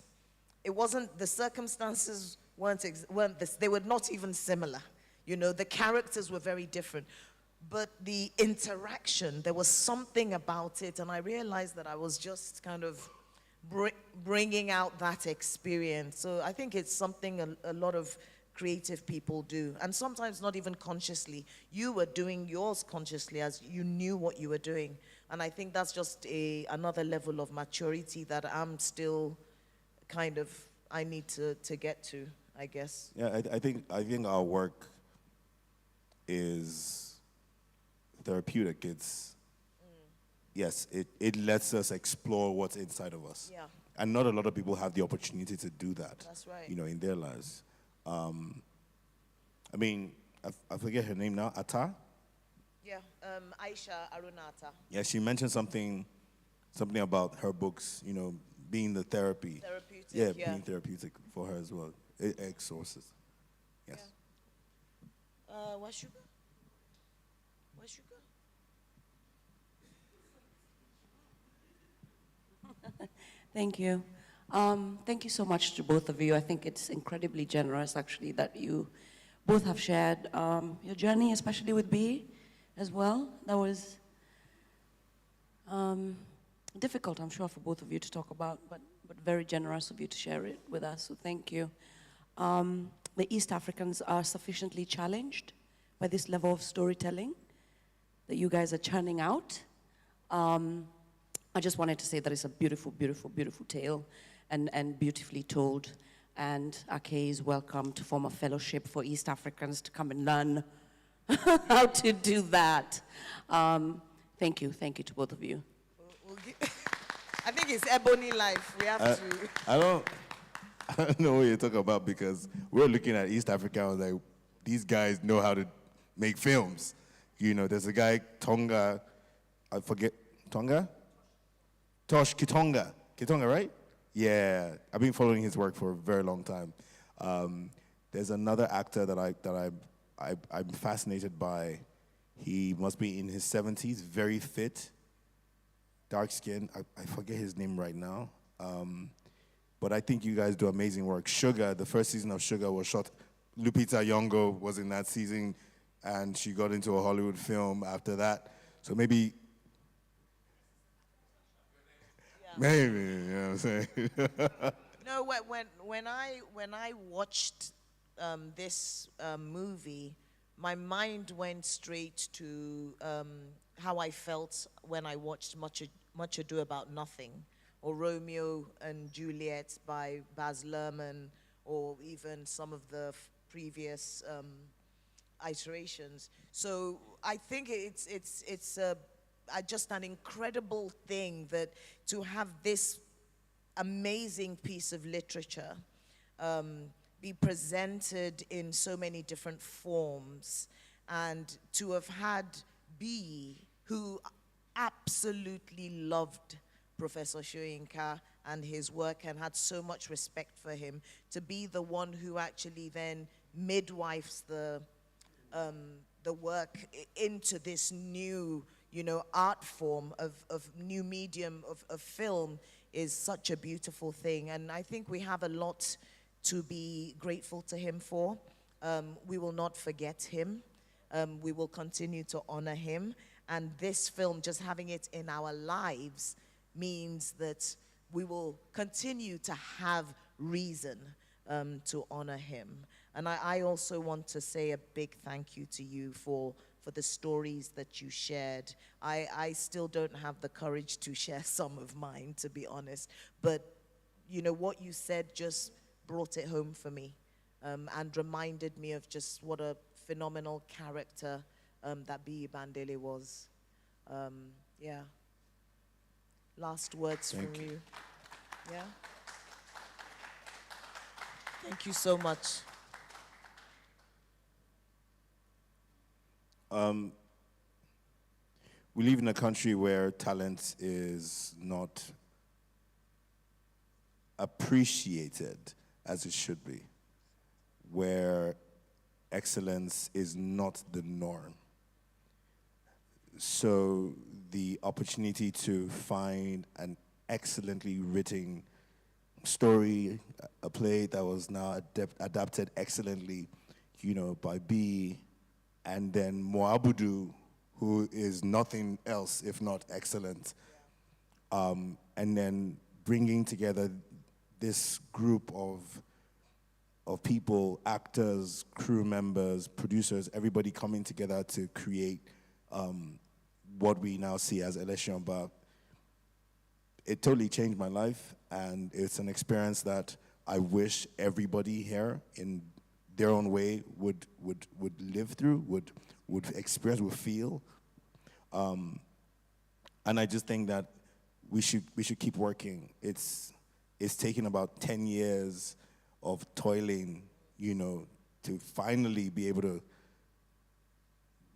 it wasn't, the circumstances they were not even similar. You know, the characters were very different. But the interaction, there was something about it, and I realized that I was just kind of bringing out that experience. So I think it's something a lot of creative people do, and sometimes not even consciously. You were doing yours consciously as you knew what you were doing, and I think that's just another level of maturity that I'm still kind of, I need to get to, I guess. Yeah, I think our work is therapeutic. Yes, it lets us explore what's inside of us. Yeah. And not a lot of people have the opportunity to do that. That's right. You know, in their lives. I mean, I forget her name now, Atta? Yeah, Aisha Arunata. Yeah, she mentioned something about her books, you know, being the therapy. Therapeutic, yeah. Being therapeutic for her as well. Egg sources. Yes. Yeah. What sugar? What sugar? Thank you. Thank you so much to both of you. I think it's incredibly generous, actually, that you both have shared your journey, especially with B as well. That was difficult, I'm sure, for both of you to talk about, but very generous of you to share it with us, so thank you. The East Africans are sufficiently challenged by this level of storytelling that you guys are churning out. I just wanted to say that it's a beautiful, beautiful, beautiful tale and beautifully told. And Ake is welcome to form a fellowship for East Africans to come and learn how to do that. Thank you to both of you. I think it's Ebony Life. We have to. I don't know what you're talking about because we're looking at East Africa and I was like, these guys know how to make films. You know, there's a guy, Tonga, I forget, Tonga? Tosh Kitonga. Kitonga, right? Yeah, I've been following his work for a very long time. There's another actor that I'm fascinated by. He must be in his 70s, very fit, dark skin. I forget his name right now. But I think you guys do amazing work. Sugar, the first season of Sugar was shot. Lupita Nyong'o was in that season, and she got into a Hollywood film after that. So maybe, maybe, you know what I'm saying? No, when I watched this movie, my mind went straight to how I felt when I watched Much Ado About Nothing, or Romeo and Juliet by Baz Luhrmann, or even some of the previous iterations. So I think it's just an incredible thing that to have this amazing piece of literature be presented in so many different forms, and to have had B, who absolutely loved Professor Soyinka and his work and had so much respect for him, to be the one who actually then midwifes the work into this new, art form of new medium of film is such a beautiful thing. And I think we have a lot to be grateful to him for. We will not forget him. We will continue to honor him. And this film, just having it in our lives, means that we will continue to have reason to honor him. And I also want to say a big thank you to you for the stories that you shared. I still don't have the courage to share some of mine, to be honest. But, what you said just brought it home for me and reminded me of just what a phenomenal character that B. Bandele was. Yeah. Last words from you. Yeah. Thank you so much. We live in a country where talent is not appreciated as it should be, where excellence is not the norm. So the opportunity to find an excellently written story, a play that was now adapted excellently, by B, and then Moabudu, who is nothing else if not excellent, and then bringing together this group of people, actors, crew members, producers, everybody coming together to create what we now see as Eleshionba. It totally changed my life, and it's an experience that I wish everybody here in their own way would live through, would experience, would feel. And I just think that we should keep working. It's taken about 10 years of toiling, to finally be able to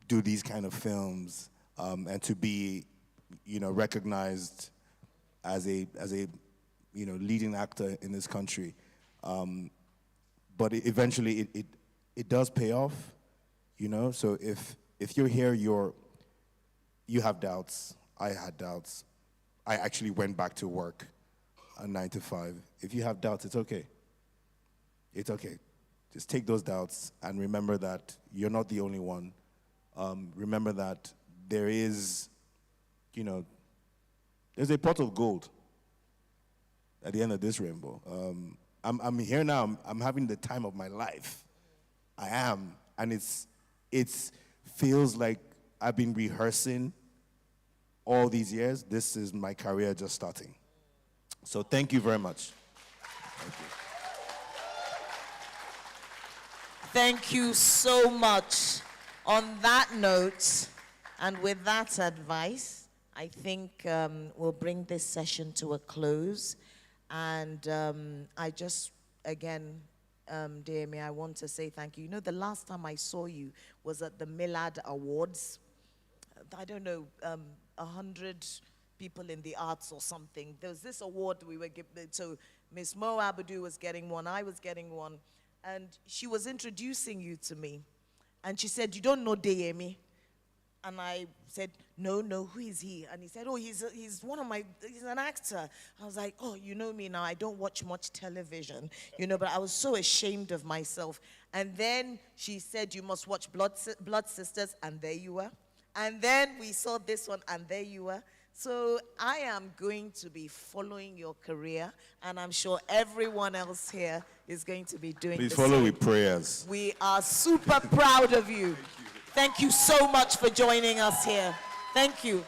do these kind of films, and to be, recognized as a leading actor in this country. But eventually it does pay off, So if you're here, you have doubts. I had doubts. I actually went back to work, 9 to 5. If you have doubts, it's okay. It's okay. Just take those doubts and remember that you're not the only one. Remember that there is, there's a pot of gold at the end of this rainbow. I'm here now. I'm having the time of my life. I am, and it feels like I've been rehearsing all these years. This is my career just starting. So thank you very much. Thank you. Thank you so much. On that note, and with that advice, I think we'll bring this session to a close. And I just, again, Demi, I want to say thank you. The last time I saw you was at the Millard Awards. I don't know, 100 people in the arts or something. There was this award we were giving. So Miss Mo Abudu was getting one, I was getting one. And she was introducing you to me. And she said, "You don't know Deyemi?" And I said, no, who is he? And he said, "Oh, he's an actor." I was like, "Oh, you know me now, I don't watch much television, but I was so ashamed of myself." And then she said, "You must watch Blood Sisters," and there you were. And then we saw this one, and there you were. So I am going to be following your career, and I'm sure everyone else here is going to be doing the same. Please follow with prayers. We are super proud of you. Thank you so much for joining us here. Thank you.